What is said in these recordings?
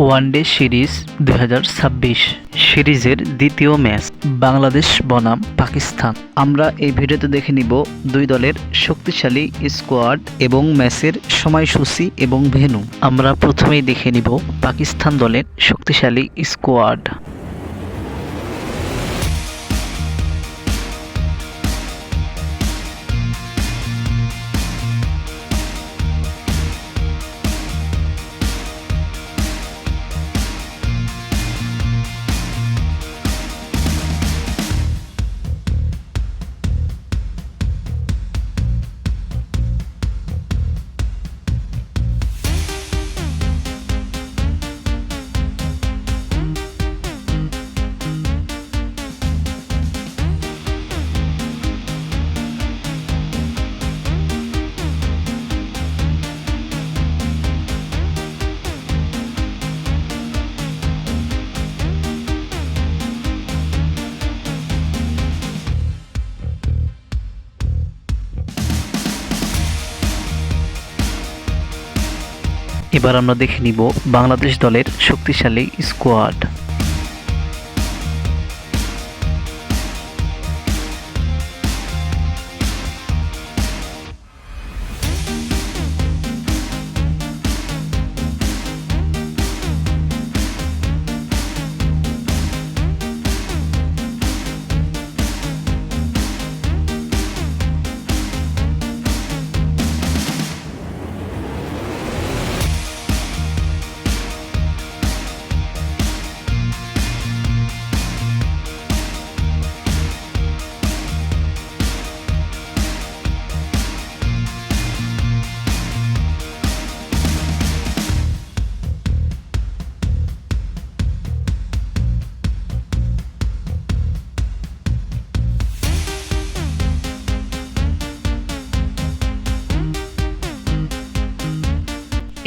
One day series 2026 সিরিজের দ্বিতীয় match Bangladesh বনাম পাকিস্তান। আমরা এই ভিডিওতে দেখে নিব দুই দলের শক্তিশালী স্কোয়াড এবং ম্যাচের সময়সূচি এবং ভেন্যু। আমরা প্রথমেই দেখে নিব পাকিস্তান দলের শক্তিশালী স্কোয়াড। এবার আমরা দেখে নিব বাংলাদেশ দলের শক্তিশালী স্কোয়াড।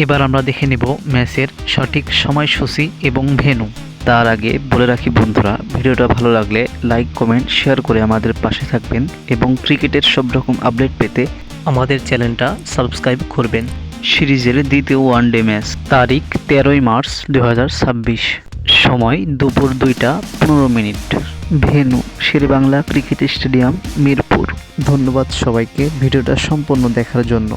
এবার আমরা দেখে নেব ম্যাচের সঠিক সময়সূচি এবং ভেন্যু। তার আগে বলে রাখি বন্ধুরা, ভিডিওটা ভালো লাগলে লাইক কমেন্ট শেয়ার করে আমাদের পাশে থাকবেন এবং ক্রিকেটের সব রকম আপডেট পেতে আমাদের চ্যানেলটা সাবস্ক্রাইব করবেন। সিরিজের দ্বিতীয় ওয়ানডে ম্যাচ, তারিখ 13ই মার্চ 2026, সময় দুপুর 2টা 15 মিনিট, venue Sher-e-Bangla cricket stadium, Mirpur. ধন্যবাদ সবাইকে ভিডিওটা সম্পূর্ণ দেখার জন্য।